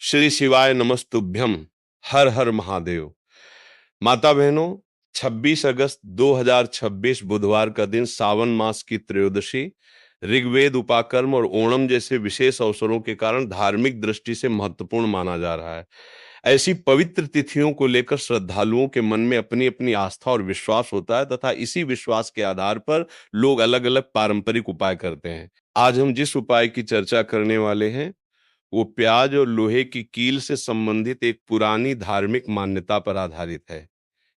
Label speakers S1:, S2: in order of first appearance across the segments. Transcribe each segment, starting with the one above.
S1: श्री शिवाय नमस्तुभ्यम। हर हर महादेव। माता बहनों, 26 अगस्त 2026 बुधवार का दिन सावन मास की त्रयोदशी ऋग्वेद उपाकर्म और ओणम जैसे विशेष अवसरों के कारण धार्मिक दृष्टि से महत्वपूर्ण माना जा रहा है। ऐसी पवित्र तिथियों को लेकर श्रद्धालुओं के मन में अपनी अपनी आस्था और विश्वास होता है तथा इसी विश्वास के आधार पर लोग अलग अलग पारंपरिक उपाय करते हैं। आज हम जिस उपाय की चर्चा करने वाले हैं वो प्याज और लोहे की कील से संबंधित एक पुरानी धार्मिक मान्यता पर आधारित है।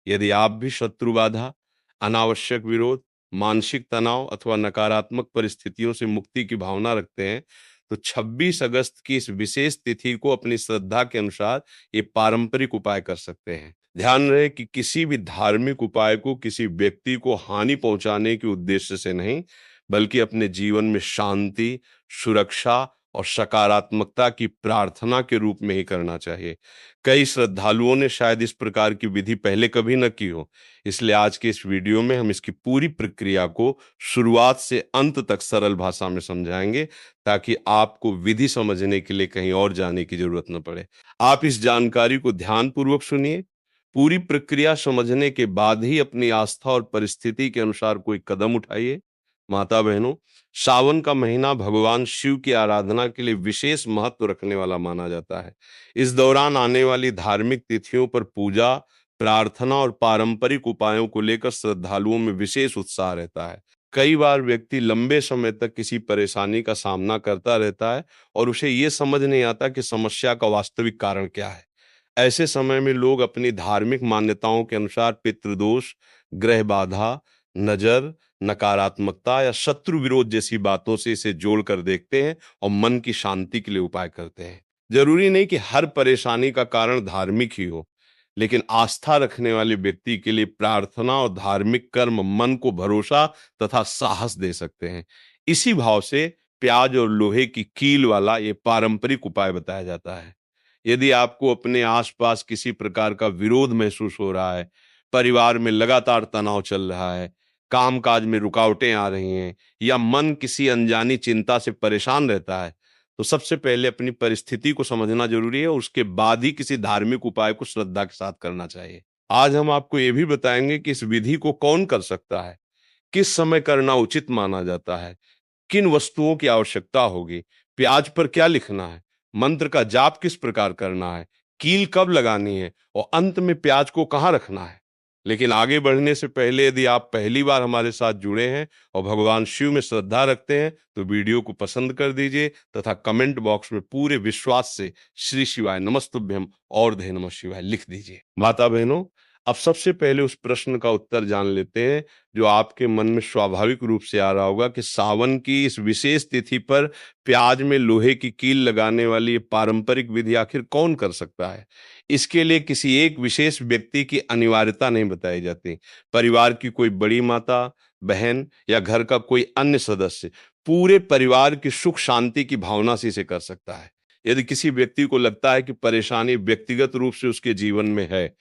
S1: यदि आप भी शत्रु बाधा, अनावश्यक विरोध, मानसिक तनाव अथवा नकारात्मक परिस्थितियों से मुक्ति की भावना रखते हैं, तो 26 अगस्त की इस विशेष तिथि को अपनी श्रद्धा के अनुसार ये पारंपरिक उपाय कर सकते हैं। ध्यान रहे कि किसी भी धार्मिक उपाय को किसी व्यक्ति को हानि पहुंचाने के उद्देश्य से नहीं, बल्कि अपने जीवन में शांति, सुरक्षा और सकारात्मकता की प्रार्थना के रूप में ही करना चाहिए। कई श्रद्धालुओं ने शायद इस प्रकार की विधि पहले कभी न की हो, इसलिए आज के इस वीडियो में हम इसकी पूरी प्रक्रिया को शुरुआत से अंत तक सरल भाषा में समझाएंगे, ताकि आपको विधि समझने के लिए कहीं और जाने की जरूरत न पड़े। आप इस जानकारी को ध्यानपूर्वक सुनिए। पूरी प्रक्रिया समझने के बाद ही अपनी आस्था और परिस्थिति के अनुसार कोई कदम उठाइए। माता बहनों, सावन का महीना भगवान शिव की आराधना के लिए विशेष महत्व रखने वाला माना जाता है। इस दौरान आने वाली धार्मिक तिथियों पर पूजा, प्रार्थना और पारंपरिक उपायों को लेकर श्रद्धालुओं में विशेष उत्साह रहता है। कई बार व्यक्ति लंबे समय तक किसी परेशानी का सामना करता रहता है और उसे ये समझ नहीं आता कि समस्या का वास्तविक कारण क्या है। ऐसे समय में लोग अपनी धार्मिक मान्यताओं के अनुसार पितृदोष, ग्रह बाधा, नजर, नकारात्मकता या शत्रु विरोध जैसी बातों से इसे जोड़कर देखते हैं और मन की शांति के लिए उपाय करते हैं। जरूरी नहीं कि हर परेशानी का कारण धार्मिक ही हो, लेकिन आस्था रखने वाले व्यक्ति के लिए प्रार्थना और धार्मिक कर्म मन को भरोसा तथा साहस दे सकते हैं। इसी भाव से प्याज और लोहे की कील वाला ये पारंपरिक उपाय बताया जाता है। यदि आपको अपने आसपास किसी प्रकार का विरोध महसूस हो रहा है, परिवार में लगातार तनाव चल रहा है, कामकाज में रुकावटें आ रही हैं या मन किसी अनजानी चिंता से परेशान रहता है, तो सबसे पहले अपनी परिस्थिति को समझना जरूरी है और उसके बाद ही किसी धार्मिक उपाय को श्रद्धा के साथ करना चाहिए। आज हम आपको ये भी बताएंगे कि इस विधि को कौन कर सकता है, किस समय करना उचित माना जाता है, किन वस्तुओं की आवश्यकता होगी, प्याज पर क्या लिखना है, मंत्र का जाप किस प्रकार करना है, कील कब लगानी है और अंत में प्याज को कहाँ रखना है। लेकिन आगे बढ़ने से पहले यदि आप पहली बार हमारे साथ जुड़े हैं और भगवान शिव में श्रद्धा रखते हैं, तो वीडियो को पसंद कर दीजिए तथा कमेंट बॉक्स में पूरे विश्वास से श्री शिवाय नमस्तुभ्यम और धे नमः शिवाय लिख दीजिए। माता बहनों, अब सबसे पहले उस प्रश्न का उत्तर जान लेते हैं जो आपके मन में स्वाभाविक रूप से आ रहा होगा कि सावन की इस विशेष तिथि पर प्याज में लोहे की कील लगाने वाली ये पारंपरिक विधि आखिर कौन कर सकता है। इसके लिए किसी एक विशेष व्यक्ति की अनिवार्यता नहीं बताई जाती। परिवार की कोई बड़ी माता, बहन या घर का कोई अन्य सदस्य पूरे परिवार की सुख शांति की भावना से इसे कर सकता है। यदि किसी व्यक्ति को लगता है कि परेशानी व्यक्तिगत रूप से उसके जीवन में है,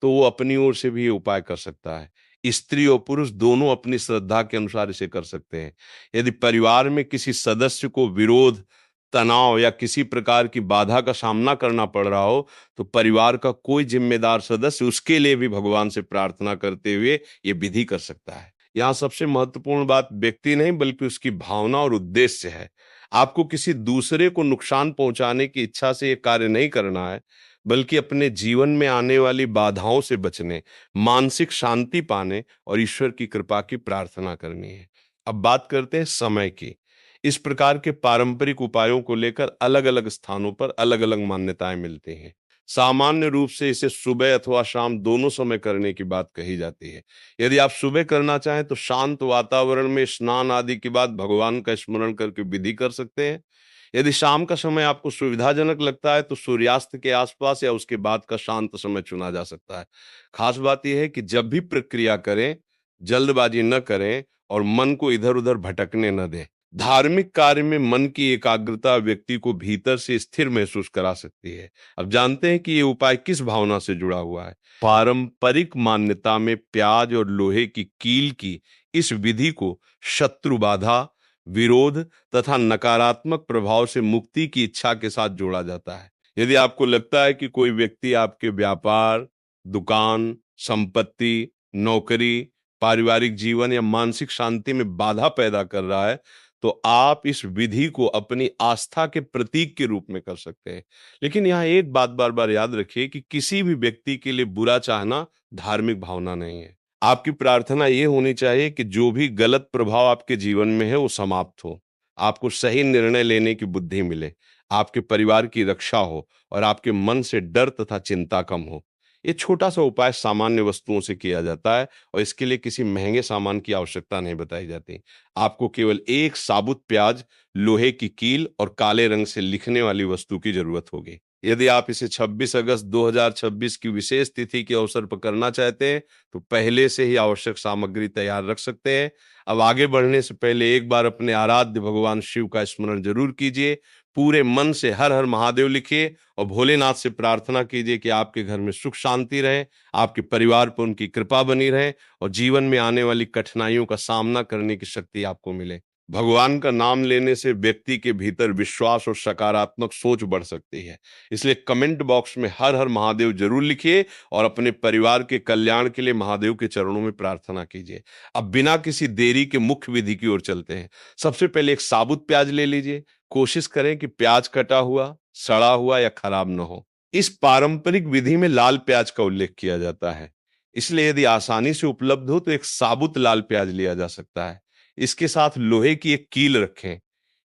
S1: तो वो अपनी ओर से भी ये उपाय कर सकता है। स्त्री और पुरुष दोनों अपनी श्रद्धा के अनुसार इसे कर सकते हैं। यदि परिवार में किसी सदस्य को विरोध, तनाव या किसी प्रकार की बाधा का सामना करना पड़ रहा हो, तो परिवार का कोई जिम्मेदार सदस्य उसके लिए भी भगवान से प्रार्थना करते हुए ये विधि कर सकता है। यहाँ सबसे महत्वपूर्ण बात व्यक्ति नहीं बल्कि उसकी भावना और उद्देश्य है। आपको किसी दूसरे को नुकसान पहुंचाने की इच्छा से ये कार्य नहीं करना है, बल्कि अपने जीवन में आने वाली बाधाओं से बचने, मानसिक शांति पाने और ईश्वर की कृपा की प्रार्थना करनी है। अब बात करते हैं समय की। इस प्रकार के पारंपरिक उपायों को लेकर अलग-अलग स्थानों पर अलग-अलग मान्यताएं मिलती हैं। सामान्य रूप से इसे सुबह अथवा शाम दोनों समय करने की बात कही जाती है। यदि आप सुबह करना चाहें तो शांत वातावरण में स्नान आदि के बाद भगवान का स्मरण करके विधि कर सकते हैं। यदि शाम का समय आपको सुविधाजनक लगता है तो सूर्यास्त के आसपास या उसके बाद का शांत समय चुना जा सकता है। खास बात यह है कि जब भी प्रक्रिया करें, जल्दबाजी न करें और मन को इधर-उधर भटकने न दें। धार्मिक कार्य में मन की एकाग्रता व्यक्ति को भीतर से स्थिर महसूस करा सकती है। अब जानते हैं कि ये उपाय किस भावना से जुड़ा हुआ है। पारंपरिक मान्यता में प्याज और लोहे की कील की इस विधि को शत्रु बाधा, विरोध तथा नकारात्मक प्रभाव से मुक्ति की इच्छा के साथ जोड़ा जाता है। यदि आपको लगता है कि कोई व्यक्ति आपके व्यापार, दुकान, संपत्ति, नौकरी, पारिवारिक जीवन या मानसिक शांति में बाधा पैदा कर रहा है, तो आप इस विधि को अपनी आस्था के प्रतीक के रूप में कर सकते हैं। लेकिन यहाँ एक बात बार-बार याद रखिए कि किसी भी व्यक्ति के लिए बुरा चाहना धार्मिक भावना नहीं है। आपकी प्रार्थना ये होनी चाहिए कि जो भी गलत प्रभाव आपके जीवन में है वो समाप्त हो। आपको सही निर्णय लेने की बुद्धि मिले, आपके परिवार की रक्षा हो और आपके मन से डर तथा चिंता कम हो। ये छोटा-सा उपाय सामान्य वस्तुओं से किया जाता है और इसके लिए किसी महँगे सामान की आवश्यकता नहीं बताई जाती। आपको केवल एक साबुत प्याज, लोहे की कील और काले रंग से लिखने वाली वस्तु की ज़रूरत होगी। यदि आप इसे 26 अगस्त 2026 की विशेष तिथि के अवसर पर करना चाहते हैं, तो पहले से ही आवश्यक सामग्री तैयार रख सकते हैं। अब आगे बढ़ने से पहले एक बार अपने आराध्य भगवान शिव का स्मरण जरूर कीजिए। पूरे मन से हर हर महादेव लिखिए और भोलेनाथ से प्रार्थना कीजिए कि आपके घर में सुख शांति रहे, आपके परिवार पर उनकी कृपा बनी रहे और जीवन में आने वाली कठिनाइयों का सामना करने की शक्ति आपको मिले। भगवान का नाम लेने से व्यक्ति के भीतर विश्वास और सकारात्मक सोच बढ़ सकती है। इसलिए कमेंट बॉक्स में हर हर महादेव जरूर लिखिए और अपने परिवार के कल्याण के लिए महादेव के चरणों में प्रार्थना कीजिए। अब बिना किसी देरी के मुख्य विधि की ओर चलते हैं। सबसे पहले एक साबुत प्याज ले लीजिए। कोशिश करें कि प्याज कटा हुआ, सड़ा हुआ या खराब न हो। इस पारंपरिक विधि में लाल प्याज का उल्लेख किया जाता है। इसलिए यदि आसानी से उपलब्ध हो तो एक साबुत लाल प्याज लिया जा सकता है। इसके साथ लोहे की एक कील रखें।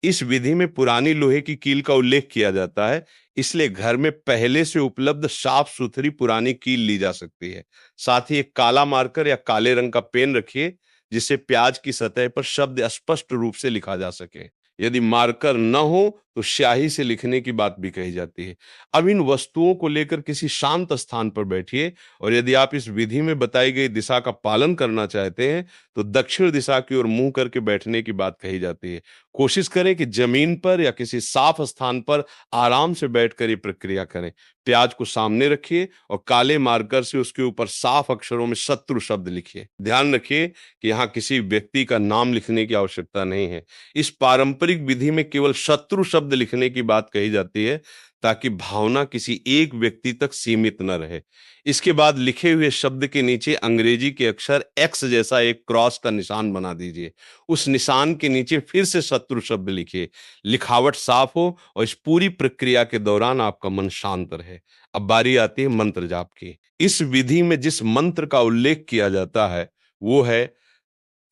S1: इस विधि में पुरानी लोहे की कील का उल्लेख किया जाता है, इसलिए घर में पहले से उपलब्ध साफ सुथरी पुरानी कील ली जा सकती है। साथ ही एक काला मार्कर या काले रंग का पेन रखिए, जिससे प्याज की सतह पर शब्द स्पष्ट रूप से लिखा जा सके। यदि मार्कर न हो तो स्याही से लिखने की बात भी कही जाती है। अब इन वस्तुओं को लेकर किसी शांत स्थान पर बैठिए और यदि आप इस विधि में बताई गई दिशा का पालन करना चाहते हैं तो दक्षिण दिशा की ओर मुंह करके बैठने की बात कही जाती है। कोशिश करें कि जमीन पर या किसी साफ स्थान पर आराम से बैठकर ये प्रक्रिया करें। प्याज को सामने रखिए और काले मार्कर से उसके ऊपर साफ अक्षरों में शत्रु शब्द लिखिए। ध्यान रखिए कि यहाँ किसी व्यक्ति का नाम लिखने की आवश्यकता नहीं है। इस पारंपरिक विधि में केवल शत्रु शब्द लिखने की बात कही जाती है, ताकि भावना किसी एक व्यक्ति तक सीमित न रहे। इसके बाद लिखे हुए शब्द के नीचे अंग्रेजी के अक्षर एक्स जैसा एक क्रॉस का निशान बना दीजिए। उस निशान के नीचे फिर से शत्रु शब्द लिखिए। लिखावट साफ हो और इस पूरी प्रक्रिया के दौरान आपका मन शांत रहे। अब बारी आती है मंत्र जाप की। इस विधि में जिस मंत्र का उल्लेख किया जाता है वो है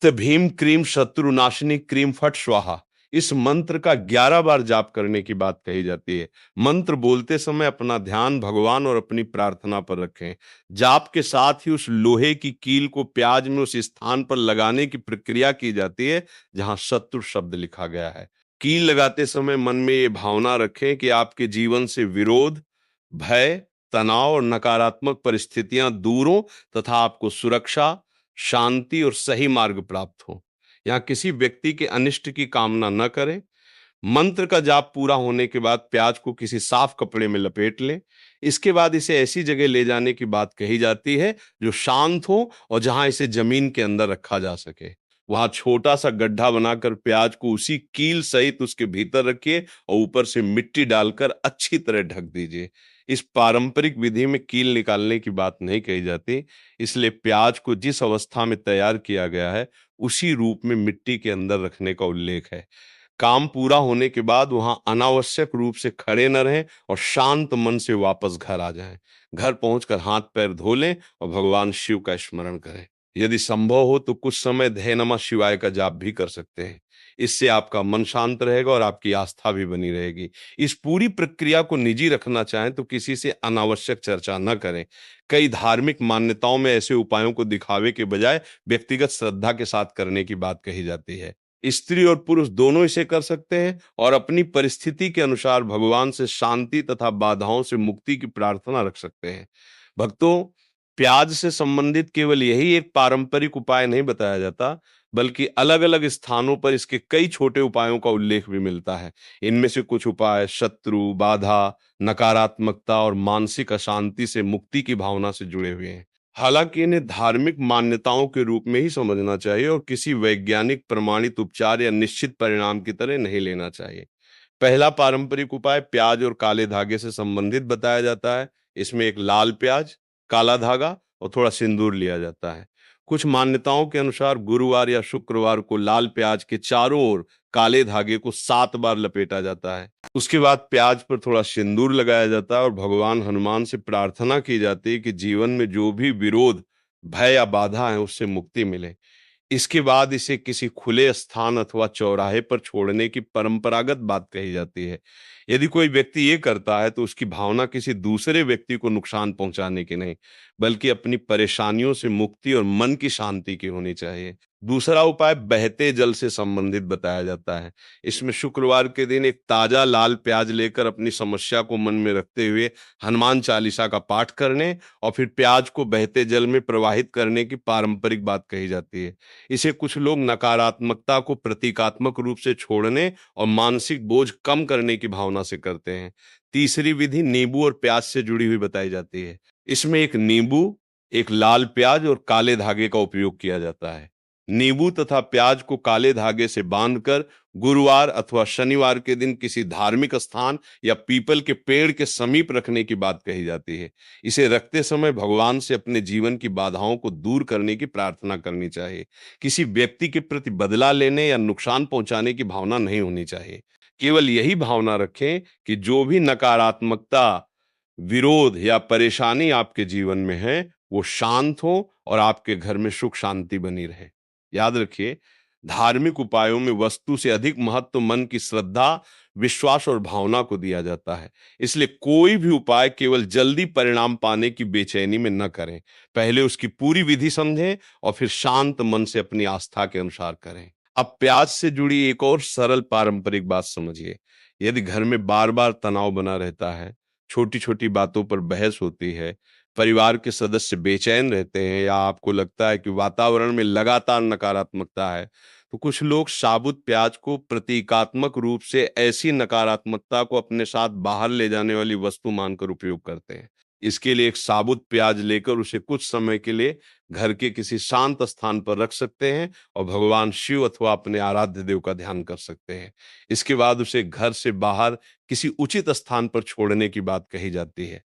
S1: भीम क्रीम शत्रुनाशिनी क्रीम फट स्वाहा। इस मंत्र का 11 बार जाप करने की बात कही जाती है। मंत्र बोलते समय अपना ध्यान भगवान और अपनी प्रार्थना पर रखें। जाप के साथ ही उस लोहे की कील को प्याज में उस स्थान पर लगाने की प्रक्रिया की जाती है जहां शत्रु शब्द लिखा गया है। कील लगाते समय मन में ये भावना रखें कि आपके जीवन से विरोध, भय, तनाव और नकारात्मक परिस्थितियां दूर हो तथा आपको सुरक्षा, शांति और सही मार्ग प्राप्त हो। यहाँ किसी व्यक्ति के अनिष्ट की कामना न करें। मंत्र का जाप पूरा होने के बाद प्याज को किसी साफ कपड़े में लपेट लें। इसके बाद इसे ऐसी जगह ले जाने की बात कही जाती है जो शांत हो और जहां इसे जमीन के अंदर रखा जा सके। वहां छोटा सा गड्ढा बनाकर प्याज को उसी कील सहित उसके भीतर रखिए और ऊपर से मिट्टी डालकर अच्छी तरह ढक दीजिए। इस पारंपरिक विधि में कील निकालने की बात नहीं कही जाती, इसलिए प्याज को जिस अवस्था में तैयार किया गया है उसी रूप में मिट्टी के अंदर रखने का उल्लेख है। काम पूरा होने के बाद वहां अनावश्यक रूप से खड़े न रहें और शांत मन से वापस घर आ जाएं। घर पहुंचकर हाथ पैर धो लें और भगवान शिव का स्मरण करें। यदि संभव हो तो कुछ समय धय नमः शिवाय का जाप भी कर सकते हैं। इससे आपका मन शांत रहेगा और आपकी आस्था भी बनी रहेगी। इस पूरी प्रक्रिया को निजी रखना चाहें तो किसी से अनावश्यक चर्चा न करें। कई धार्मिक मान्यताओं में ऐसे उपायों को दिखावे के बजाय व्यक्तिगत श्रद्धा के साथ करने की बात कही जाती है। स्त्री और पुरुष दोनों इसे कर सकते हैं और अपनी परिस्थिति के अनुसार भगवान से शांति तथा बाधाओं से मुक्ति की प्रार्थना रख सकते हैं। भक्तों, प्याज से संबंधित केवल यही एक पारंपरिक उपाय नहीं बताया जाता, बल्कि अलग-अलग स्थानों पर इसके कई छोटे उपायों का उल्लेख भी मिलता है। इनमें से कुछ उपाय शत्रु, बाधा, नकारात्मकता और मानसिक अशांति से मुक्ति की भावना से जुड़े हुए हैं। हालांकि इन्हें धार्मिक मान्यताओं के रूप में ही समझना चाहिए और किसी वैज्ञानिक प्रमाणित उपचार या निश्चित परिणाम की तरह नहीं लेना चाहिए। पहला पारंपरिक उपाय प्याज और काले धागे से संबंधित बताया जाता है। इसमें एक लाल प्याज, काला धागा और थोड़ा सिंदूर लिया जाता है। कुछ मान्यताओं के अनुसार गुरुवार या शुक्रवार को लाल प्याज के चारों ओर काले धागे को 7 बार लपेटा जाता है। उसके बाद प्याज पर थोड़ा सिंदूर लगाया जाता है और भगवान हनुमान से प्रार्थना की जाती है कि जीवन में जो भी विरोध, भय या बाधा है उससे मुक्ति मिले। इसके बाद इसे किसी खुले स्थान अथवा चौराहे पर छोड़ने की परंपरागत बात कही जाती है। यदि कोई व्यक्ति ये करता है तो उसकी भावना किसी दूसरे व्यक्ति को नुकसान पहुंचाने की नहीं, बल्कि अपनी परेशानियों से मुक्ति और मन की शांति की होनी चाहिए। दूसरा उपाय बहते जल से संबंधित बताया जाता है। इसमें शुक्रवार के दिन एक ताजा लाल प्याज लेकर अपनी समस्या को मन में रखते हुए हनुमान चालीसा का पाठ करने और फिर प्याज को बहते जल में प्रवाहित करने की पारंपरिक बात कही जाती है। इसे कुछ लोग नकारात्मकता को प्रतीकात्मक रूप से छोड़ने और मानसिक बोझ कम करने की भावना से करते हैं। तीसरी विधि नींबू और प्याज से जुड़ी हुई बताई जाती है। इसमें एक नींबू, एक लाल प्याज और काले धागे का उपयोग किया जाता है। नींबू तथा प्याज को काले धागे से बांधकर गुरुवार अथवा शनिवार के दिन किसी धार्मिक स्थान या पीपल के पेड़ के समीप रखने की बात कही जाती है। इसे रखते समय भगवान से अपने जीवन की बाधाओं को दूर करने की प्रार्थना करनी चाहिए। किसी व्यक्ति के प्रति बदला लेने या नुकसान पहुंचाने की भावना नहीं होनी चाहिए। केवल यही भावना रखें कि जो भी नकारात्मकता, विरोध या परेशानी आपके जीवन में है, वो शांत हो और आपके घर में सुख शांति बनी रहे। याद रखिए, धार्मिक उपायों में वस्तु से अधिक महत्व मन की श्रद्धा, विश्वास और भावना को दिया जाता है। इसलिए कोई भी उपाय केवल जल्दी परिणाम पाने की बेचैनी में न करें। पहले उसकी पूरी विधि समझें और फिर शांत मन से अपनी आस्था के अनुसार करें। अब प्याज से जुड़ी एक और सरल पारंपरिक बात समझिए। यदि घर में बार-बार तनाव बना रहता है, छोटी-छोटी बातों पर बहस होती है, परिवार के सदस्य बेचैन रहते हैं या आपको लगता है कि वातावरण में लगातार नकारात्मकता है, तो कुछ लोग साबुत प्याज को प्रतीकात्मक रूप से ऐसी नकारात्मकता को अपने साथ बाहर ले जाने वाली वस्तु मानकर उपयोग करते हैं। इसके लिए एक साबुत प्याज लेकर उसे कुछ समय के लिए घर के किसी शांत स्थान पर रख सकते हैं और भगवान शिव अथवा अपने आराध्य देव का ध्यान कर सकते हैं। इसके बाद उसे घर से बाहर किसी उचित स्थान पर छोड़ने की बात कही जाती है।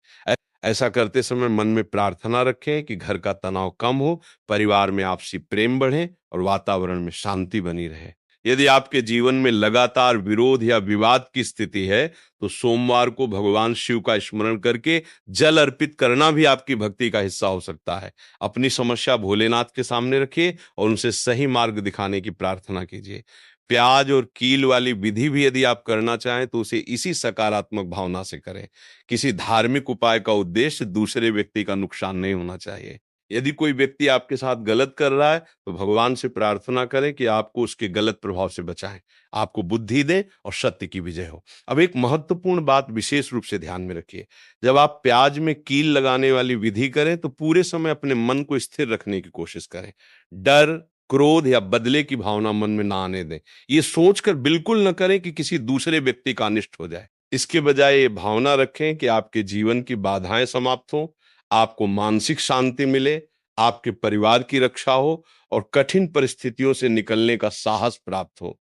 S1: ऐसा करते समय मन में प्रार्थना रखें कि घर का तनाव कम हो, परिवार में आपसी प्रेम बढ़े और वातावरण में शांति बनी रहे। यदि आपके जीवन में लगातार विरोध या विवाद की स्थिति है, तो सोमवार को भगवान शिव का स्मरण करके जल अर्पित करना भी आपकी भक्ति का हिस्सा हो सकता है। अपनी समस्या भोलेनाथ के सामने रखिए और उनसे सही मार्ग दिखाने की प्रार्थना कीजिए। प्याज और कील वाली विधि भी यदि आप करना चाहें तो उसे इसी सकारात्मक भावना से करें। किसी धार्मिक उपाय का उद्देश्य दूसरे व्यक्ति का नुकसान नहीं होना चाहिए। यदि कोई व्यक्ति आपके साथ गलत कर रहा है तो भगवान से प्रार्थना करें कि आपको उसके गलत प्रभाव से बचाएं, आपको बुद्धि दें और सत्य की विजय हो। अब एक महत्वपूर्ण बात विशेष रूप से ध्यान में रखिए। जब आप प्याज में कील लगाने वाली विधि करें तो पूरे समय अपने मन को स्थिर रखने की कोशिश करें। डर, क्रोध या बदले की भावना मन में ना आने दें। ये सोचकर बिल्कुल न करें कि किसी दूसरे व्यक्ति का अनिष्ट हो जाए। इसके बजाय ये भावना रखें कि आपके जीवन की बाधाएं समाप्त हों, आपको मानसिक शांति मिले, आपके परिवार की रक्षा हो और कठिन परिस्थितियों से निकलने का साहस प्राप्त हो।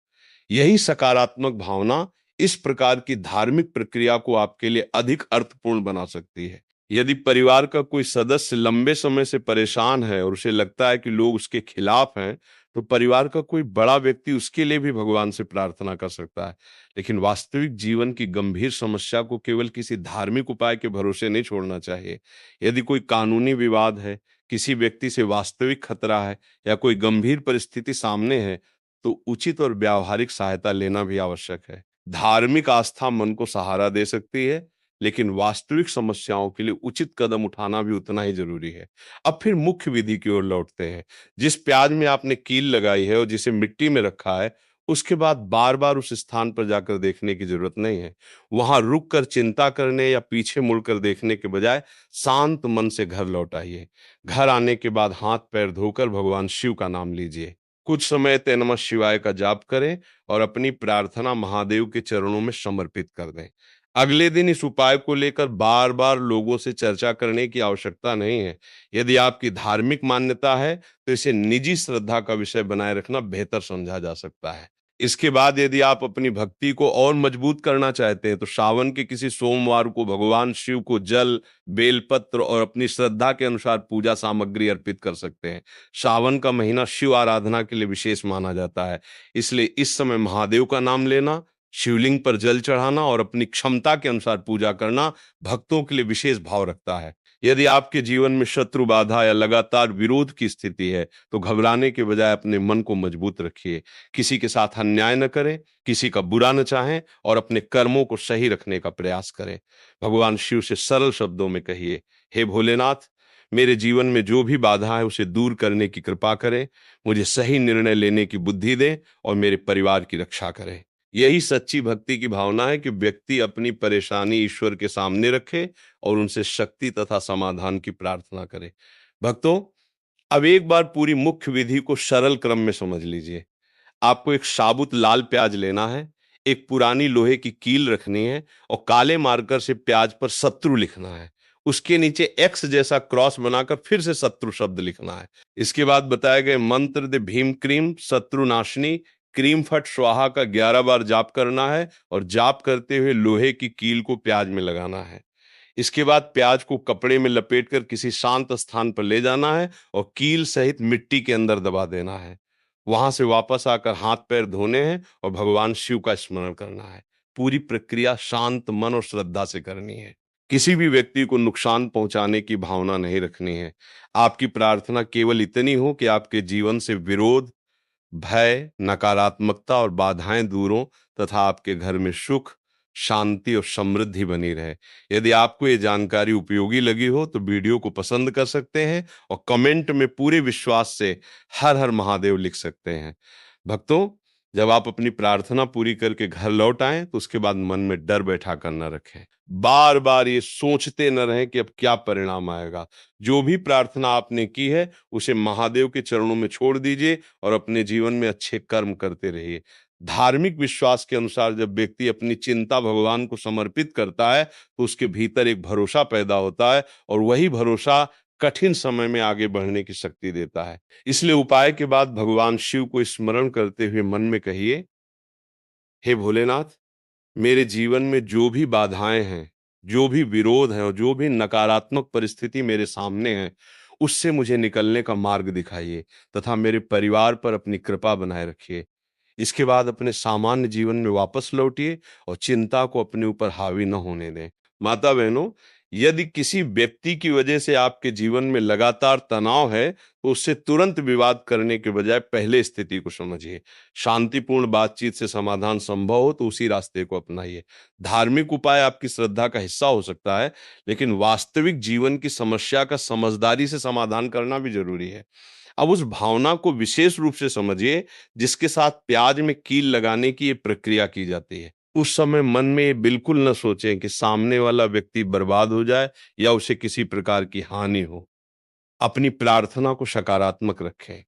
S1: यही सकारात्मक भावना इस प्रकार की धार्मिक प्रक्रिया को आपके लिए अधिक अर्थपूर्ण बना सकती है। यदि परिवार का कोई सदस्य लंबे समय से परेशान है और उसे लगता है कि लोग उसके खिलाफ हैं, तो परिवार का कोई बड़ा व्यक्ति उसके लिए भी भगवान से प्रार्थना कर सकता है। लेकिन वास्तविक जीवन की गंभीर समस्या को केवल किसी धार्मिक उपाय के भरोसे नहीं छोड़ना चाहिए। यदि कोई कानूनी विवाद है, किसी व्यक्ति से वास्तविक खतरा है या कोई गंभीर परिस्थिति सामने है, तो उचित और व्यावहारिक सहायता लेना भी आवश्यक है। धार्मिक आस्था मन को सहारा दे सकती है, लेकिन वास्तविक समस्याओं के लिए उचित कदम उठाना भी उतना ही जरूरी है। अब फिर मुख्य विधि की ओर लौटते हैं। जिस प्याज में आपने कील लगाई है और जिसे मिट्टी में रखा है, उसके बाद बार-बार उस स्थान पर जाकर देखने की जरूरत नहीं है। वहां रुककर चिंता करने या पीछे मुड़कर देखने के बजाय शांत मन से घर लौट आइए। घर आने के बाद हाथ-पैर धोकर भगवान शिव का नाम लीजिए। कुछ समय तक नमः शिवाय का जाप करें और अपनी प्रार्थना महादेव के चरणों में समर्पित कर दें। अगले दिन इस उपाय को लेकर बार-बार लोगों से चर्चा करने की आवश्यकता नहीं है। यदि आपकी धार्मिक मान्यता है, तो इसे निजी श्रद्धा का विषय बनाए रखना बेहतर समझा जा सकता है। इसके बाद यदि आप अपनी भक्ति को और मजबूत करना चाहते हैं तो सावन के किसी सोमवार को भगवान शिव को जल, बेलपत्र और अपनी श्रद्धा के अनुसार पूजा सामग्री अर्पित कर सकते हैं। सावन का महीना शिव आराधना के लिए विशेष माना जाता है, इसलिए इस समय महादेव का नाम लेना, शिवलिंग पर जल चढ़ाना और अपनी क्षमता के अनुसार पूजा करना भक्तों के लिए विशेष भाव रखता है। यदि आपके जीवन में शत्रु बाधा या लगातार विरोध की स्थिति है तो घबराने के बजाय अपने मन को मजबूत रखिए। किसी के साथ अन्याय न करें, किसी का बुरा न चाहें और अपने कर्मों को सही रखने का प्रयास करें। भगवान शिव से सरल शब्दों में कहिए, हे भोलेनाथ, मेरे जीवन में जो भी बाधा है उसे दूर करने की कृपा करें, मुझे सही निर्णय लेने की बुद्धि दें और मेरे परिवार की रक्षा करें। यही सच्ची भक्ति की भावना है कि व्यक्ति अपनी परेशानी ईश्वर के सामने रखे और उनसे शक्ति तथा समाधान की प्रार्थना करे। भक्तों, अब एक बार पूरी मुख्य विधि को सरल क्रम में समझ लीजिए। आपको एक साबुत लाल प्याज लेना है, एक पुरानी लोहे की कील रखनी है और काले मार्कर से प्याज पर शत्रु लिखना है। उसके नीचे एक्स जैसा क्रॉस बनाकर फिर से शत्रु शब्द लिखना है। इसके बाद बताए गए मंत्र दे भीम क्रीम शत्रुनाशिनी क्रीम फट स्वाहा का 11 बार जाप करना है और जाप करते हुए लोहे की कील को प्याज में लगाना है। इसके बाद प्याज को कपड़े में लपेटकर किसी शांत स्थान पर ले जाना है और कील सहित मिट्टी के अंदर दबा देना है। वहां से वापस आकर हाथ पैर धोने हैं और भगवान शिव का स्मरण करना है। पूरी प्रक्रिया शांत मन और श्रद्धा से करनी है। किसी भी व्यक्ति को नुकसान पहुंचाने की भावना नहीं रखनी है। आपकी प्रार्थना केवल इतनी हो कि आपके जीवन से विरोध, भय, नकारात्मकता और बाधाएं दूर हों तथा आपके घर में सुख, शांति और समृद्धि बनी रहे। यदि आपको ये जानकारी उपयोगी लगी हो तो वीडियो को पसंद कर सकते हैं और कमेंट में पूरे विश्वास से हर हर महादेव लिख सकते हैं। भक्तों, जब आप अपनी प्रार्थना पूरी करके घर लौट आएं तो उसके बाद मन में डर बैठा कर न रखें। बार बार ये सोचते न रहें कि अब क्या परिणाम आएगा। जो भी प्रार्थना आपने की है उसे महादेव के चरणों में छोड़ दीजिए और अपने जीवन में अच्छे कर्म करते रहिए। धार्मिक विश्वास के अनुसार जब व्यक्ति अपनी चिंता भगवान को समर्पित करता है तो उसके भीतर एक भरोसा पैदा होता है और वही भरोसा कठिन समय में आगे बढ़ने की शक्ति देता है। इसलिए उपाय के बाद भगवान शिव को स्मरण करते हुए मन में कहिए, हे भोलेनाथ, मेरे जीवन में जो भी बाधाएं हैं, जो भी विरोध है और जो भी नकारात्मक परिस्थिति मेरे सामने है, उससे मुझे निकलने का मार्ग दिखाइए तथा मेरे परिवार पर अपनी कृपा बनाए रखिए। इसके बाद अपने सामान्य जीवन में वापस लौटिए और चिंता को अपने ऊपर हावी न होने दें। माता बहनों, यदि किसी व्यक्ति की वजह से आपके जीवन में लगातार तनाव है तो उससे तुरंत विवाद करने के बजाय पहले स्थिति को समझिए। शांतिपूर्ण बातचीत से समाधान संभव हो तो उसी रास्ते को अपनाइए। धार्मिक उपाय आपकी श्रद्धा का हिस्सा हो सकता है, लेकिन वास्तविक जीवन की समस्या का समझदारी से समाधान करना भी जरूरी है। अब उस भावना को विशेष रूप से समझिए जिसके साथ प्याज में कील लगाने की ये प्रक्रिया की जाती है। उस समय मन में ये बिल्कुल न सोचें कि सामने वाला व्यक्ति बर्बाद हो जाए या उसे किसी प्रकार की हानि हो। अपनी प्रार्थना को सकारात्मक रखें।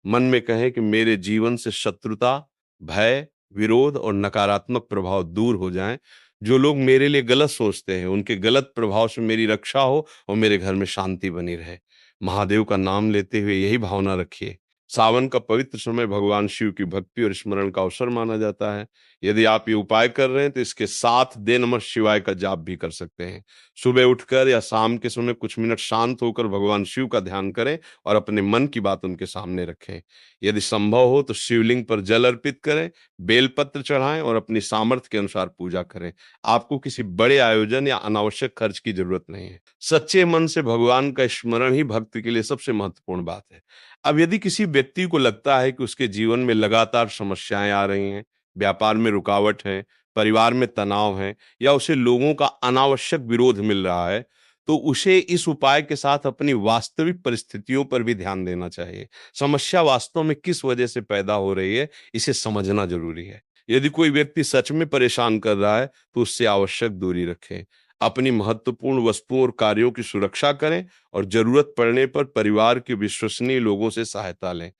S1: मन में कहें कि मेरे जीवन से शत्रुता, भय, विरोध और नकारात्मक प्रभाव दूर हो जाएं। जो लोग मेरे लिए गलत सोचते हैं, उनके गलत प्रभाव से मेरी रक्षा हो और मेरे घर में शांति बनी रहे। महादेव का नाम लेते हुए यही भावना रखिए। सावन का पवित्र समय भगवान शिव की भक्ति और स्मरण का अवसर माना जाता है। यदि आप ये उपाय कर रहे हैं तो इसके साथ दे नमः शिवाय का जाप भी कर सकते हैं। सुबह उठकर या शाम के समय कुछ मिनट शांत होकर भगवान शिव का ध्यान करें और अपने मन की बात उनके सामने रखें। यदि संभव हो तो शिवलिंग पर जल अर्पित करें, बेलपत्र चढ़ाएं और अपनी सामर्थ्य के अनुसार पूजा करें। आपको किसी बड़े आयोजन या अनावश्यक खर्च की जरूरत नहीं है। सच्चे मन से भगवान का स्मरण ही भक्त के लिए सबसे महत्वपूर्ण बात है। अब यदि किसी व्यक्ति को लगता है कि उसके जीवन में लगातार समस्याएं आ रही हैं, व्यापार में रुकावट है, परिवार में तनाव है या उसे लोगों का अनावश्यक विरोध मिल रहा है, तो उसे इस उपाय के साथ अपनी वास्तविक परिस्थितियों पर भी ध्यान देना चाहिए। समस्या वास्तव में किस वजह से पैदा हो रही है, इसे समझना जरूरी है। यदि कोई व्यक्ति सच में परेशान कर रहा है तो उससे आवश्यक दूरी रखें। अपनी महत्वपूर्ण वस्तुओं और कार्यों की सुरक्षा करें और जरूरत पड़ने पर परिवार के विश्वसनीय लोगों से सहायता लें।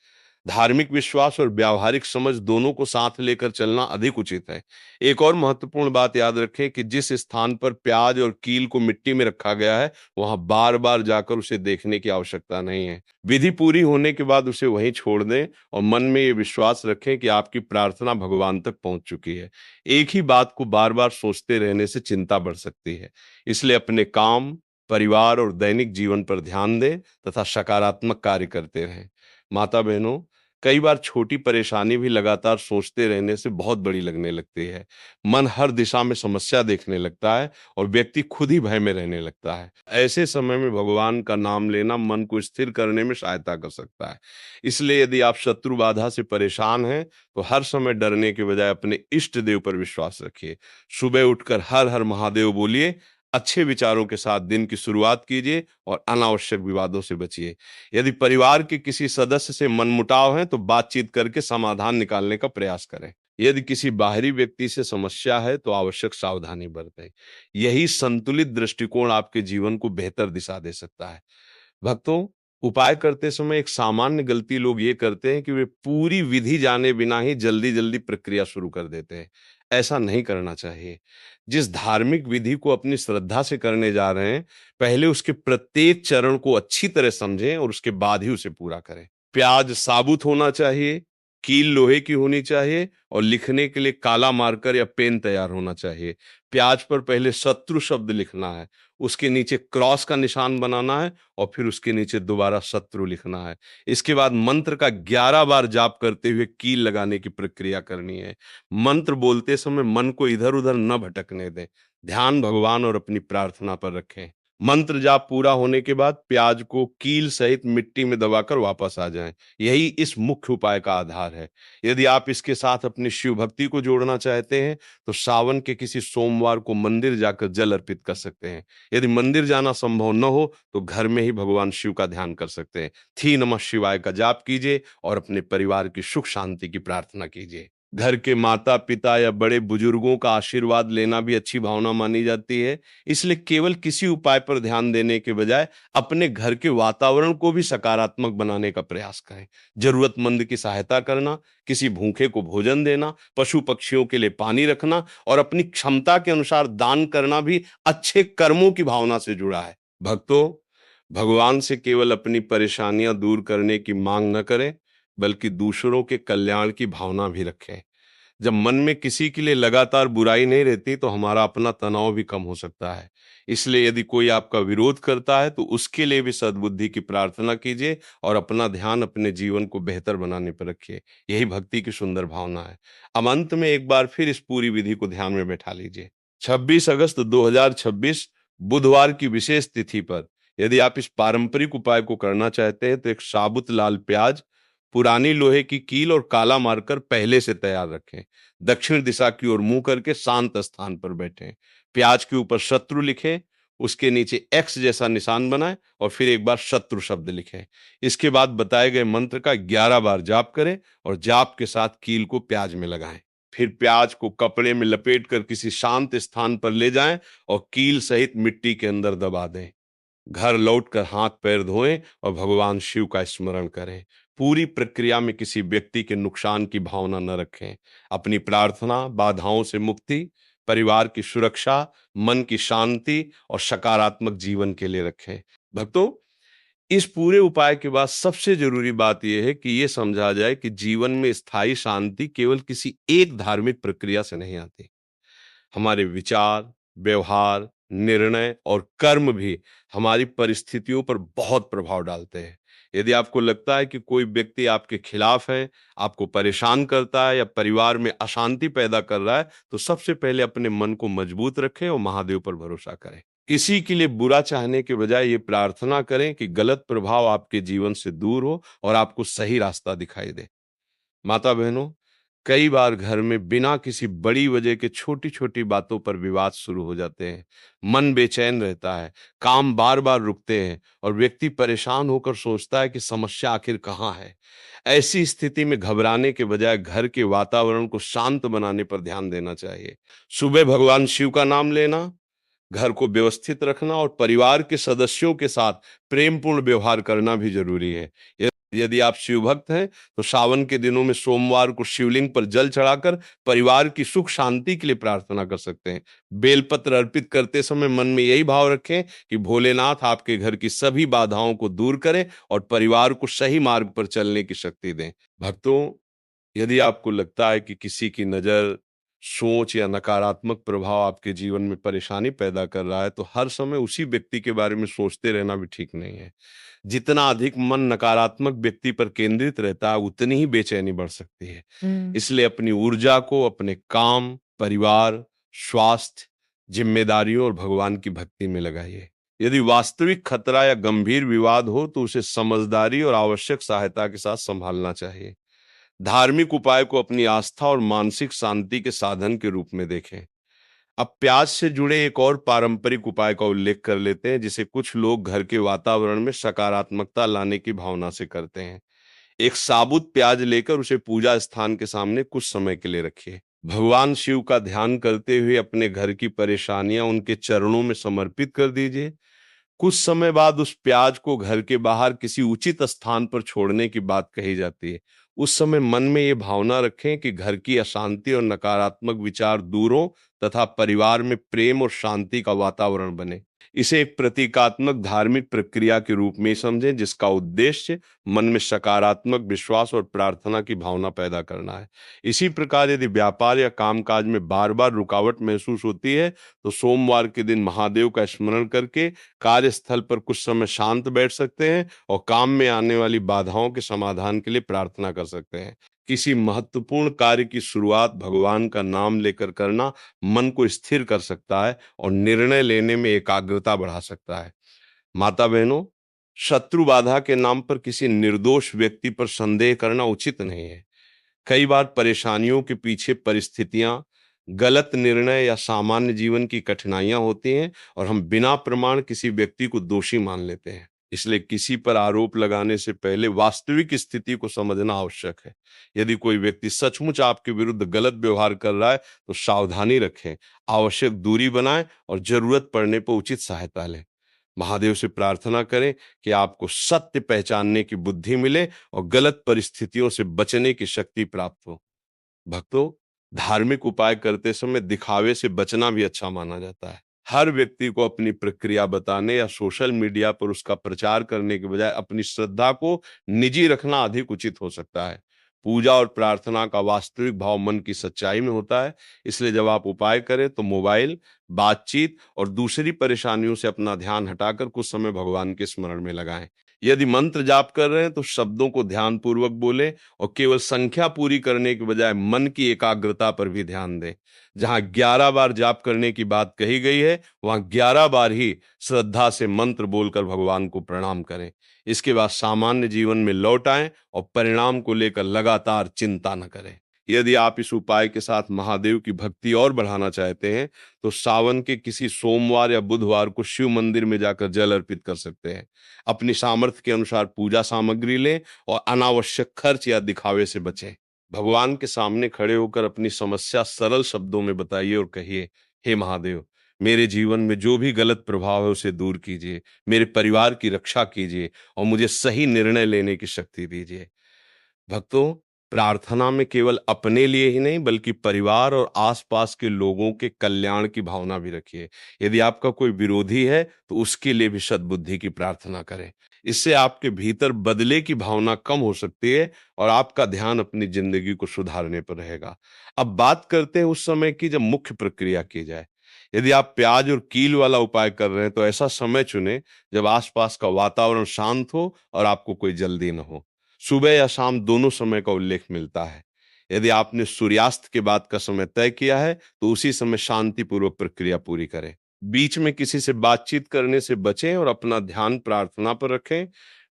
S1: धार्मिक विश्वास और व्यावहारिक समझ दोनों को साथ लेकर चलना अधिक उचित है। एक और महत्वपूर्ण बात याद रखें कि जिस स्थान पर प्याज और कील को मिट्टी में रखा गया है, वहां बार-बार जाकर उसे देखने की आवश्यकता नहीं है। विधि पूरी होने के बाद उसे वहीं छोड़ दें और मन में ये विश्वास रखें कि आपकी प्रार्थना भगवान तक पहुंच चुकी है। एक ही बात को बार-बार सोचते रहने से चिंता बढ़ सकती है। इसलिए अपने काम, परिवार और दैनिक जीवन पर ध्यान दें तथा सकारात्मक कार्य करते रहें। माता बहनों, कई बार छोटी परेशानी भी लगातार सोचते रहने से बहुत बड़ी लगने लगती है। मन हर दिशा में समस्या देखने लगता है और व्यक्ति खुद ही भय में रहने लगता है। ऐसे समय में भगवान का नाम लेना मन को स्थिर करने में सहायता कर सकता है। इसलिए यदि आप शत्रु बाधा से परेशान हैं, तो हर समय डरने के बजाय अपने इष्ट देव पर विश्वास रखिए। सुबह उठकर हर हर महादेव बोलिए, अच्छे विचारों के साथ दिन की शुरुआत कीजिए और अनावश्यक विवादों से बचिए। यदि परिवार के किसी सदस्य से मनमुटाव है तो बातचीत करके समाधान निकालने का प्रयास करें। यदि किसी बाहरी व्यक्ति से समस्या है तो आवश्यक सावधानी बरतें। यही संतुलित दृष्टिकोण आपके जीवन को बेहतर दिशा दे सकता है। भक्तों, उपाय करते समय एक सामान्य गलती लोग ये करते हैं कि वे पूरी विधि जाने बिना ही जल्दी-जल्दी प्रक्रिया शुरू कर देते हैं। ऐसा नहीं करना चाहिए। जिस धार्मिक विधि को अपनी श्रद्धा से करने जा रहे हैं, पहले उसके प्रत्येक चरण को अच्छी तरह समझें और उसके बाद ही उसे पूरा करें। प्याज साबुत होना चाहिए, कील लोहे की होनी चाहिए और लिखने के लिए काला मार्कर या पेन तैयार होना चाहिए। प्याज पर पहले शत्रु शब्द लिखना है, उसके नीचे क्रॉस का निशान बनाना है और फिर उसके नीचे दोबारा शत्रु लिखना है। इसके बाद मंत्र का 11 बार जाप करते हुए कील लगाने की प्रक्रिया करनी है। मंत्र बोलते समय मन को इधर-उधर न भटकने दें। ध्यान भगवान और अपनी प्रार्थना पर रखें। मंत्र जाप पूरा होने के बाद प्याज को कील सहित मिट्टी में दबाकर वापस आ जाएं। यही इस मुख्य उपाय का आधार है। यदि आप इसके साथ अपनी शिव भक्ति को जोड़ना चाहते हैं, तो सावन के किसी सोमवार को मंदिर जाकर जल अर्पित कर सकते हैं। यदि मंदिर जाना संभव न हो, तो घर में ही भगवान शिव का ध्यान कर सकते हैं। थी नमः शिवाय का जाप कीजिए और अपने परिवार की सुख शांति की प्रार्थना कीजिए। घर के माता पिता या बड़े बुजुर्गों का आशीर्वाद लेना भी अच्छी भावना मानी जाती है। इसलिए केवल किसी उपाय पर ध्यान देने के बजाय अपने घर के वातावरण को भी सकारात्मक बनाने का प्रयास करें। जरूरतमंद की सहायता करना, किसी भूखे को भोजन देना, पशु पक्षियों के लिए पानी रखना और अपनी क्षमता के अनुसार दान करना भी अच्छे कर्मों की भावना से जुड़ा है। भक्तों, भगवान से केवल अपनी परेशानियां दूर करने की मांग न करें, बल्कि दूसरों के कल्याण की भावना भी रखें। जब मन में किसी के लिए लगातार बुराई नहीं रहती, तो हमारा अपना तनाव भी कम हो सकता है। इसलिए यदि कोई आपका विरोध करता है, तो उसके लिए भी सद्बुद्धि की प्रार्थना कीजिए और अपना ध्यान अपने जीवन को बेहतर बनाने पर रखिए। यही भक्ति की सुंदर भावना है। अब अंत में एक बार फिर इस पूरी विधि को ध्यान में बैठा लीजिए। 26 अगस्त 2026 बुधवार की विशेष तिथि पर यदि आप इस पारंपरिक उपाय को करना चाहते हैं, तो एक साबुत लाल प्याज, पुरानी लोहे की कील और काला मार्कर पहले से तैयार रखें। दक्षिण दिशा की ओर मुंह करके शांत स्थान पर बैठें। प्याज के ऊपर शत्रु लिखें, उसके नीचे एक्स जैसा निशान बनाएं और फिर एक बार शत्रु शब्द लिखें। इसके बाद बताए गए मंत्र का 11 बार जाप करें और जाप के साथ कील को प्याज में लगाएं। फिर प्याज को कपड़े में लपेट कर किसी शांत स्थान पर ले जाएं और कील सहित मिट्टी के अंदर दबा दें। घर लौटकर हाथ पैर धोएं और भगवान शिव का स्मरण करें। पूरी प्रक्रिया में किसी व्यक्ति के नुकसान की भावना न रखें। अपनी प्रार्थना, बाधाओं से मुक्ति, परिवार की सुरक्षा, मन की शांति और सकारात्मक जीवन के लिए रखें। भक्तों, इस पूरे उपाय के बाद सबसे जरूरी बात यह है कि यह समझा जाए कि जीवन में स्थायी शांति केवल किसी एक धार्मिक प्रक्रिया से नहीं आती। हमारे विचार, व्यवहार, निर्णय और कर्म भी हमारी परिस्थितियों पर बहुत प्रभाव डालते हैं। यदि आपको लगता है कि कोई व्यक्ति आपके खिलाफ है, आपको परेशान करता है या परिवार में अशांति पैदा कर रहा है, तो सबसे पहले अपने मन को मजबूत रखें और महादेव पर भरोसा करें। किसी के लिए बुरा चाहने के बजाय ये प्रार्थना करें कि गलत प्रभाव आपके जीवन से दूर हो और आपको सही रास्ता दिखाई दे। माता बहनों, कई बार घर में बिना किसी बड़ी वजह के छोटी-छोटी बातों पर विवाद शुरू हो जाते हैं। मन बेचैन रहता है, काम बार-बार रुकते हैं और व्यक्ति परेशान होकर सोचता है कि समस्या आखिर कहाँ है। ऐसी स्थिति में घबराने के बजाय घर के वातावरण को शांत बनाने पर ध्यान देना चाहिए। सुबह भगवान शिव का नाम लेना, घर को व्यवस्थित रखना और परिवार के सदस्यों के साथ प्रेमपूर्ण व्यवहार करना भी जरूरी है। यदि आप शिव भक्त हैं तो सावन के दिनों में सोमवार को शिवलिंग पर जल चढ़ाकर परिवार की सुख शांति के लिए प्रार्थना कर सकते हैं। बेलपत्र अर्पित करते समय मन में यही भाव रखें कि भोलेनाथ आपके घर की सभी बाधाओं को दूर करें और परिवार को सही मार्ग पर चलने की शक्ति दें। भक्तों, यदि आपको लगता है कि किसी की नजर, सोच या नकारात्मक प्रभाव आपके जीवन में परेशानी पैदा कर रहा है, तो हर समय उसी व्यक्ति के बारे में सोचते रहना भी ठीक नहीं है। जितना अधिक मन नकारात्मक व्यक्ति पर केंद्रित रहता है, उतनी ही बेचैनी बढ़ सकती है। इसलिए अपनी ऊर्जा को अपने काम, परिवार, स्वास्थ्य, जिम्मेदारियों और भगवान की भक्ति में लगाइए। यदि वास्तविक खतरा या गंभीर विवाद हो तो उसे समझदारी और आवश्यक सहायता के साथ संभालना चाहिए। धार्मिक उपाय को अपनी आस्था और मानसिक शांति के साधन के रूप में देखें। अब प्याज से जुड़े एक और पारंपरिक उपाय का उल्लेख कर लेते हैं, जिसे कुछ लोग घर के वातावरण में सकारात्मकता लाने की भावना से करते हैं। एक साबुत प्याज लेकर उसे पूजा स्थान के सामने कुछ समय के लिए रखिए। भगवान शिव का ध्यान करते हुए अपने घर की परेशानियां उनके चरणों में समर्पित कर दीजिए। कुछ समय बाद उस प्याज को घर के बाहर किसी उचित स्थान पर छोड़ने की बात कही जाती है। उस समय मन में ये भावना रखें कि घर की अशांति और नकारात्मक विचार दूर हो तथा परिवार में प्रेम और शांति का वातावरण बने। इसे एक प्रतीकात्मक धार्मिक प्रक्रिया के रूप में समझें, जिसका उद्देश्य मन में सकारात्मक विश्वास और प्रार्थना की भावना पैदा करना है। इसी प्रकार यदि व्यापार या कामकाज में बार बार रुकावट महसूस होती है तो सोमवार के दिन महादेव का स्मरण करके कार्यस्थल पर कुछ समय शांत बैठ सकते हैं और काम में आने वाली बाधाओं के समाधान के लिए प्रार्थना कर सकते हैं। किसी महत्वपूर्ण कार्य की शुरुआत भगवान का नाम लेकर करना मन को स्थिर कर सकता है और निर्णय लेने में एकाग्रता बढ़ा सकता है। माता बहनों, शत्रु बाधा के नाम पर किसी निर्दोष व्यक्ति पर संदेह करना उचित नहीं है। कई बार परेशानियों के पीछे परिस्थितियां, गलत निर्णय या सामान्य जीवन की कठिनाइयां होती हैं और हम बिना प्रमाण किसी व्यक्ति को दोषी मान लेते हैं। इसलिए किसी पर आरोप लगाने से पहले वास्तविक स्थिति को समझना आवश्यक है। यदि कोई व्यक्ति सचमुच आपके विरुद्ध गलत व्यवहार कर रहा है तो सावधानी रखें, आवश्यक दूरी बनाएं और जरूरत पड़ने पर उचित सहायता लें। महादेव से प्रार्थना करें कि आपको सत्य पहचानने की बुद्धि मिले और गलत परिस्थितियों से बचने की शक्ति प्राप्त हो। भक्तों, धार्मिक उपाय करते समय दिखावे से बचना भी अच्छा माना जाता है। हर व्यक्ति को अपनी प्रक्रिया बताने या सोशल मीडिया पर उसका प्रचार करने के बजाय अपनी श्रद्धा को निजी रखना अधिक उचित हो सकता है। पूजा और प्रार्थना का वास्तविक भाव मन की सच्चाई में होता है। इसलिए जब आप उपाय करें तो मोबाइल, बातचीत और दूसरी परेशानियों से अपना ध्यान हटाकर कुछ समय भगवान के स्मरण में लगाएं। यदि मंत्र जाप कर रहे हैं तो शब्दों को ध्यानपूर्वक बोलें और केवल संख्या पूरी करने के बजाय मन की एकाग्रता पर भी ध्यान दें। जहां 11 बार जाप करने की बात कही गई है, वहां 11 बार ही श्रद्धा से मंत्र बोलकर भगवान को प्रणाम करें। इसके बाद सामान्य जीवन में लौट आएं और परिणाम को लेकर लगातार चिंता न करें। यदि आप इस उपाय के साथ महादेव की भक्ति और बढ़ाना चाहते हैं तो सावन के किसी सोमवार या बुधवार को शिव मंदिर में जाकर जल अर्पित कर सकते हैं। अपनी सामर्थ्य के अनुसार पूजा सामग्री लें और अनावश्यक खर्च या दिखावे से बचें। भगवान के सामने खड़े होकर अपनी समस्या सरल शब्दों में बताइए और कहिए, हे महादेव, मेरे जीवन में जो भी गलत प्रभाव है उसे दूर कीजिए, मेरे परिवार की रक्षा कीजिए और मुझे सही निर्णय लेने की शक्ति दीजिए। भक्तों, प्रार्थना में केवल अपने लिए ही नहीं बल्कि परिवार और आसपास के लोगों के कल्याण की भावना भी रखिए। यदि आपका कोई विरोधी है तो उसके लिए भी सद्बुद्धि की प्रार्थना करें। इससे आपके भीतर बदले की भावना कम हो सकती है और आपका ध्यान अपनी जिंदगी को सुधारने पर रहेगा। अब बात करते हैं उस समय की जब मुख्य प्रक्रिया की जाए। यदि आप प्याज और कील वाला उपाय कर रहे हैं तो ऐसा समय चुनें जब आसपास का वातावरण शांत हो और आपको कोई जल्दी न हो। सुबह या शाम दोनों समय का उल्लेख मिलता है। यदि आपने सूर्यास्त के बाद का समय तय किया है तो उसी समय शांतिपूर्वक प्रक्रिया पूरी करें। बीच में किसी से बातचीत करने से बचें और अपना ध्यान प्रार्थना पर रखें।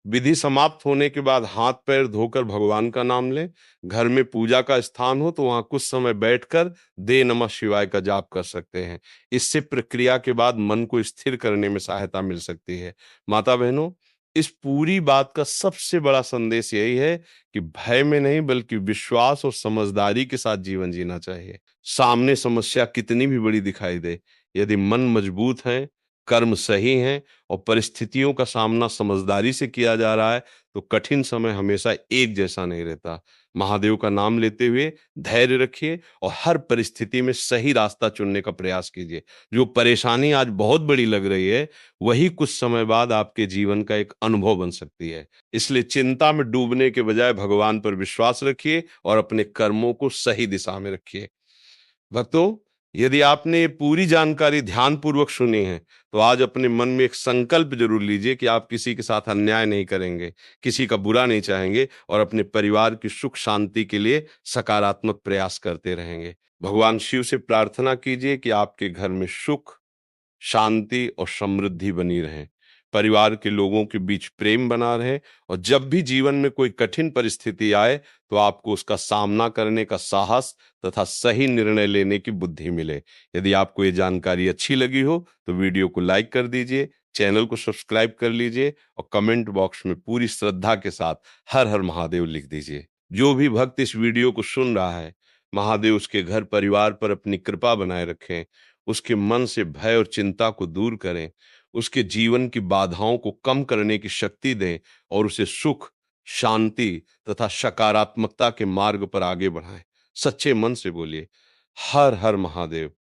S1: विधि समाप्त होने के बाद हाथ पैर धोकर भगवान का नाम लें। घर में पूजा का स्थान हो तो वहां कुछ समय बैठकर दे नमः शिवाय का जाप कर सकते हैं। इससे प्रक्रिया के बाद मन को स्थिर करने में सहायता मिल सकती है। माता बहनों, इस पूरी बात का सबसे बड़ा संदेश यही है कि भय में नहीं बल्कि विश्वास और समझदारी के साथ जीवन जीना चाहिए। सामने समस्या कितनी भी बड़ी दिखाई दे, यदि मन मजबूत है, कर्म सही हैं और परिस्थितियों का सामना समझदारी से किया जा रहा है तो कठिन समय हमेशा एक जैसा नहीं रहता। महादेव का नाम लेते हुए धैर्य रखिए और हर परिस्थिति में सही रास्ता चुनने का प्रयास कीजिए। जो परेशानी आज बहुत बड़ी लग रही है, वही कुछ समय बाद आपके जीवन का एक अनुभव बन सकती है। इसलिए चिंता में डूबने के बजाय भगवान पर विश्वास रखिए और अपने कर्मों को सही दिशा में रखिए। भक्तों, यदि आपने ये पूरी जानकारी ध्यानपूर्वक सुनी है, तो आज अपने मन में एक संकल्प जरूर लीजिए कि आप किसी के साथ अन्याय नहीं करेंगे, किसी का बुरा नहीं चाहेंगे और अपने परिवार की सुख शांति के लिए सकारात्मक प्रयास करते रहेंगे। भगवान शिव से प्रार्थना कीजिए कि आपके घर में सुख, शांति और समृद्धि बनी रहे, परिवार के लोगों के बीच प्रेम बना रहे और जब भी जीवन में कोई कठिन परिस्थिति आए तो आपको उसका सामना करने का साहस तथा सही निर्णय लेने की बुद्धि मिले। यदि आपको ये जानकारी अच्छी लगी हो तो वीडियो को लाइक कर दीजिए, चैनल को सब्सक्राइब कर लीजिए और कमेंट बॉक्स में पूरी श्रद्धा के साथ हर हर महादेव लिख दीजिए। जो भी भक्त इस वीडियो को सुन रहा है, महादेव उसके घर परिवार पर अपनी कृपा बनाए रखें, उसके मन से भय और चिंता को दूर करें, उसके जीवन की बाधाओं को कम करने की शक्ति दें और उसे सुख, शांति तथा सकारात्मकता के मार्ग पर आगे बढ़ाएं। सच्चे मन से बोलिए, हर हर महादेव।